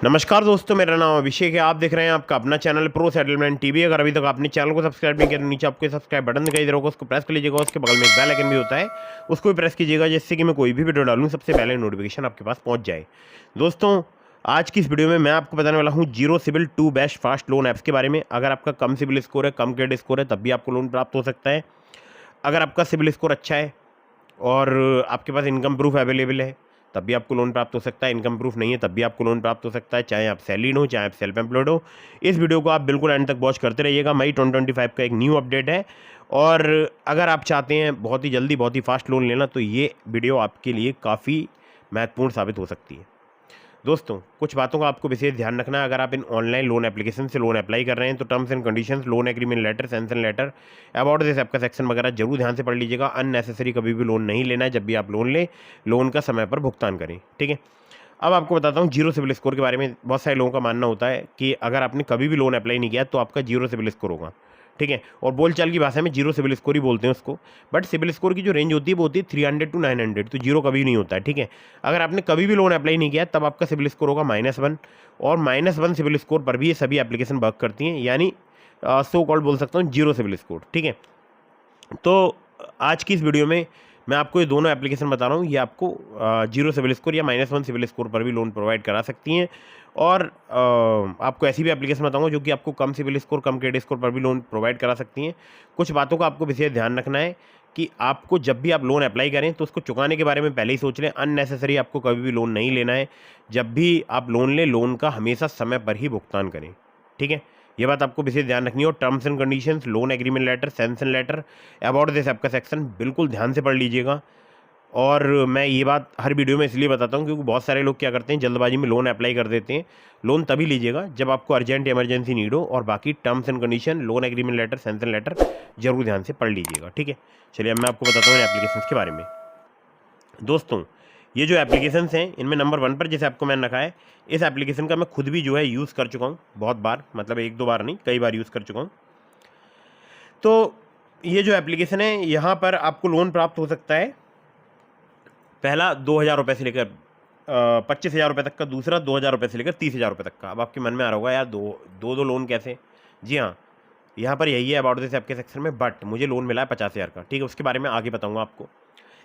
नमस्कार दोस्तों, मेरा नाम अभिषेक है। आप देख रहे हैं आपका अपना चैनल प्रो सेटलमेंट टीवी। अगर अभी तक आपने चैनल को सब्सक्राइब नहीं किया तो नीचे आपको सब्सक्राइब बटन दिखाई दे रहा होगा, उसको प्रेस कर लीजिएगा। उसके बगल में एक बेल आइकन भी होता है, उसको भी प्रेस कीजिएगा, जिससे कि मैं कोई भी वीडियो डालूं सबसे पहले नोटिफिकेशन आपके पास पहुंच जाए। दोस्तों, आज की इस वीडियो में मैं आपको बताने वाला हूँ zero CIBIL 2 best fast loan apps के बारे में। अगर आपका कम सिबिल स्कोर है, कम क्रेडिट स्कोर है, तब भी आपको लोन प्राप्त हो सकता है। अगर आपका सिबिल स्कोर अच्छा है और आपके पास इनकम प्रूफ अवेलेबल है, तब भी आपको लोन प्राप्त हो सकता है। इनकम प्रूफ नहीं है, तब भी आपको लोन प्राप्त हो सकता है, चाहे आप सैलरीड हो, चाहे आप सेल्फ एम्प्लॉयड हो। इस वीडियो को आप बिल्कुल एंड तक वॉच करते रहिएगा। मई 2025 का एक न्यू अपडेट है, और अगर आप चाहते हैं बहुत ही जल्दी बहुत ही फास्ट लोन लेना, तो ये वीडियो आपके लिए काफ़ी महत्वपूर्ण साबित हो सकती है। दोस्तों, कुछ बातों का आपको विशेष ध्यान रखना है। अगर आप इन ऑनलाइन लोन एप्लीकेशन से लोन अप्लाई कर रहे हैं, तो terms and conditions, loan agreement letter, sanction letter, about this आपका सेक्शन वगैरह जरूर ध्यान से पढ़ लीजिएगा। अननेसेसरी कभी भी लोन नहीं लेना है। जब भी आप लोन लें, लोन का समय पर भुगतान करें, ठीक है। अब आपको बताता हूँ जीरो सिबिल स्कोर के बारे में। बहुत सारे लोगों का मानना होता है कि अगर आपने कभी भी लोन अप्लाई नहीं किया तो आपका जीरो सिबिल स्कोर होगा, ठीक है। और बोलचाल की भाषा में जीरो सिबिल स्कोर ही बोलते हैं उसको। बट सिबिल स्कोर की जो रेंज होती है वो होती है 300 to 900, तो जीरो कभी नहीं होता है, ठीक है। अगर आपने कभी भी लोन अप्लाई नहीं किया तब आपका सिबिल स्कोर होगा -1, और -1 सिबिल स्कोर पर भी ये सभी एप्लीकेशन वर्क करती हैं, यानी सो कॉल्ड बोल सकता हूँ जीरो सिबिल स्कोर, ठीक है। तो आज की इस वीडियो में मैं आपको ये दोनों एप्लीकेशन बता रहा हूँ। ये आपको जीरो सिबिल स्कोर या -1 सिबिल स्कोर पर भी लोन प्रोवाइड करा सकती हैं, और आपको ऐसी भी एप्लीकेशन बताऊंगा जो कि आपको कम सिबिल स्कोर, कम क्रेडिट स्कोर पर भी लोन प्रोवाइड करा सकती हैं। कुछ बातों का आपको विशेष ध्यान रखना है कि आपको जब भी आप लोन अप्लाई करें तो उसको चुकाने के बारे में पहले ही सोच लें। अननेसेसरी आपको कभी भी लोन नहीं लेना है। जब भी आप लोन लें, लोन का हमेशा समय पर ही भुगतान करें, ठीक है। ये बात आपको विशेष ध्यान रखनी है। और terms and conditions, loan agreement letter, sanction letter, about this आपका सेक्शन बिल्कुल ध्यान से पढ़ लीजिएगा। और मैं ये बात हर वीडियो में इसलिए बताता हूँ क्योंकि बहुत सारे लोग क्या करते हैं, जल्दबाजी में लोन अप्लाई कर देते हैं। लोन तभी लीजिएगा जब आपको अर्जेंट इमरजेंसी नीड हो, और बाकी terms and condition, loan agreement letter, sanction letter जरूर ध्यान से पढ़ लीजिएगा, ठीक है। चलिए अब मैं आपको बताता हूँ एप्लीकेशन के बारे में। दोस्तों, ये जो एप्लीकेशंस हैं, इनमें नंबर 1 पर जैसे आपको मैंने रखा है, इस एप्लीकेशन का मैं खुद भी जो है यूज़ कर चुका हूँ बहुत बार, मतलब 1-2 बार नहीं, कई बार यूज़ कर चुका हूँ। तो ये जो एप्लीकेशन है, यहाँ पर आपको लोन प्राप्त हो सकता है। पहला 2,000 रुपये से लेकर 25,000 रुपये तक का, दूसरा 2,000 रुपये से लेकर 30,000 रुपये तक का। अब आपके मन में आ रहा होगा यार दो लोन कैसे? जी हाँ, यहाँ पर यही है अबाउट दिस आपके सेक्शन में। बट मुझे लोन मिला है 50,000 का, ठीक है। उसके बारे में आगे बताऊँगा आपको।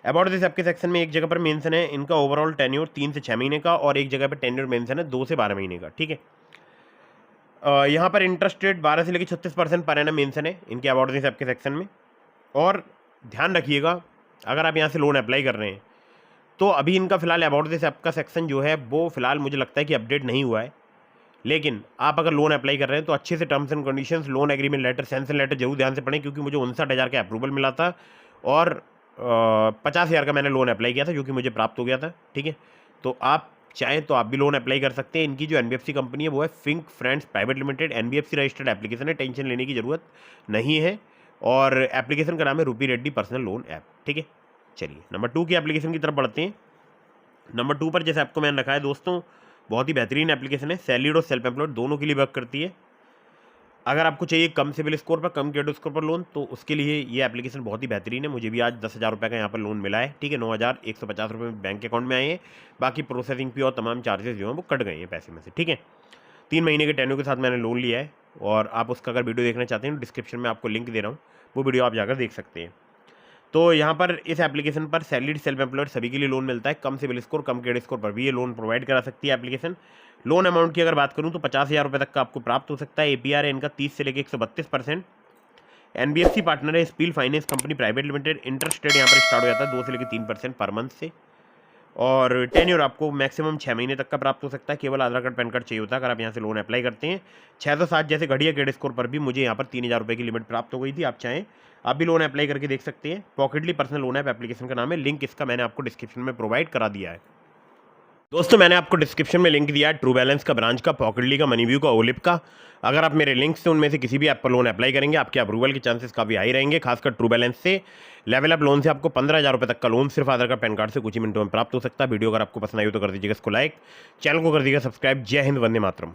अबाउट दिस आपके सेक्शन में एक जगह पर मेंशन है इनका ओवरऑल टेन्योर 3 से 6 महीने का, और एक जगह पर टेन्योर मेंशन है 2 से 12 महीने का, ठीक है। यहाँ पर इंटरेस्ट रेट 12 से लेकर 36% पर एनम मेंशन है इनके अबाउट दिस आपके सेक्शन में। और ध्यान रखिएगा, अगर आप यहाँ से लोन अप्लाई कर रहे हैं तो अभी इनका फिलहाल अबाउट दिस आपका सेक्शन जो है वो फिलहाल मुझे लगता है कि अपडेट नहीं हुआ है। लेकिन आप अगर लोन अप्लाई कर रहे हैं तो अच्छे से terms and conditions, loan agreement letter, sanction letter जरूर ध्यान से पढ़ें, क्योंकि मुझे 59,000 का अप्रूवल मिला था, और 50,000 का मैंने लोन अप्लाई किया था जो कि मुझे प्राप्त हो गया था, ठीक है। तो आप चाहें तो आप भी लोन अप्लाई कर सकते हैं। इनकी जो एनबीएफसी कंपनी है वो है Fink friends private limited, NBFC registered application है, टेंशन लेने की जरूरत नहीं है। और एप्लीकेशन का नाम है रूपी रेड्डी पर्सनल लोन ऐप, ठीक है। चलिए नंबर 2 की एप्लीकेशन की तरफ बढ़ते हैं। नंबर 2 पर जैसे आपको मैंने रखा है दोस्तों, बहुत ही बेहतरीन एप्लीकेशन है, सैलरीड और सेल्फ एम्प्लॉयड दोनों के लिए वर्क करती है। अगर आपको चाहिए कम सिबिल स्कोर पर, कम क्रेडिट स्कोर पर लोन, तो उसके लिए ये एप्लीकेशन बहुत ही बेहतरीन है। मुझे भी आज 10,000 रुपये का यहाँ पर लोन मिला है, ठीक है। 9,150 रुपये बैंक अकाउंट में आए हैं। बाकी प्रोसेसिंग फी और तमाम चार्जेस जो हैं वो कट गए हैं पैसे में से, ठीक है। 3 महीने के टेन्योर के साथ मैंने लोन लिया है, और आप उसका अगर वीडियो देखना चाहते हैं डिस्क्रिप्शन में आपको लिंक दे रहा हूँ, वो वीडियो आप जाकर देख सकते हैं। तो यहाँ पर इस एप्लीकेशन पर सैलरीड, सेल्फ एम्प्लॉयड सभी के लिए लोन मिलता है। कम सिबिल स्कोर, कम क्रेडिट स्कोर पर भी ये लोन प्रोवाइड करा सकती है एप्लीकेशन। लोन अमाउंट की अगर बात करूँ तो 50,000 रुपये तक का आपको प्राप्त हो सकता है। एपीआर है इनका 30 से लेकर 132%। एनबीएफसी पार्टनर है, spill finance company private limited. Interest rate यहाँ पर स्टार्ट हो जाता है 2 से लेकर 3% पर मंथ से। और टेन्योर आपको मैक्सिमम 6 महीने तक का प्राप्त हो सकता है। केवल आधार कार्ड, पैन कार्ड चाहिए होता है अगर आप यहाँ से लोन अप्लाई करते हैं। 607 जैसे घड़िया क्रेडिट स्कोर पर भी मुझे यहाँ पर 3,000 रुपये की लिमिट प्राप्त हो गई थी। आप चाहें आप भी लोन अप्लाई करके देख सकते हैं। पॉकेटली पर्सनल लोन ऐप एप्लीकेशन का नाम है। लिंक इसका मैंने आपको डिस्क्रिप्शन में प्रोवाइड करा दिया है। दोस्तों, मैंने आपको डिस्क्रिप्शन में लिंक दिया है ट्रू बैलेंस का, ब्रांच का, पॉकेटली का, मनीव्यू का, ओलिप का। अगर आप मेरे लिंक से उनमें से किसी भी ऐप पर लोन अप्लाई करेंगे, आपके अप्रूवल के चांसेस काफ़ी हाई रहेंगे। खासकर ट्रू बैलेंस से, लेवल अप लोन से आपको 15,000 रुपये तक का लोन सिर्फ आधार कार्ड, पैन कार्ड से कुछ ही मिनटों में प्राप्त हो सकता है। वीडियो अगर आपको पसंद आई हो तो कर दीजिएगा इसको लाइक, चैनल को कर दीजिएगा सब्सक्राइब। जय हिंद, वंदे मातरम।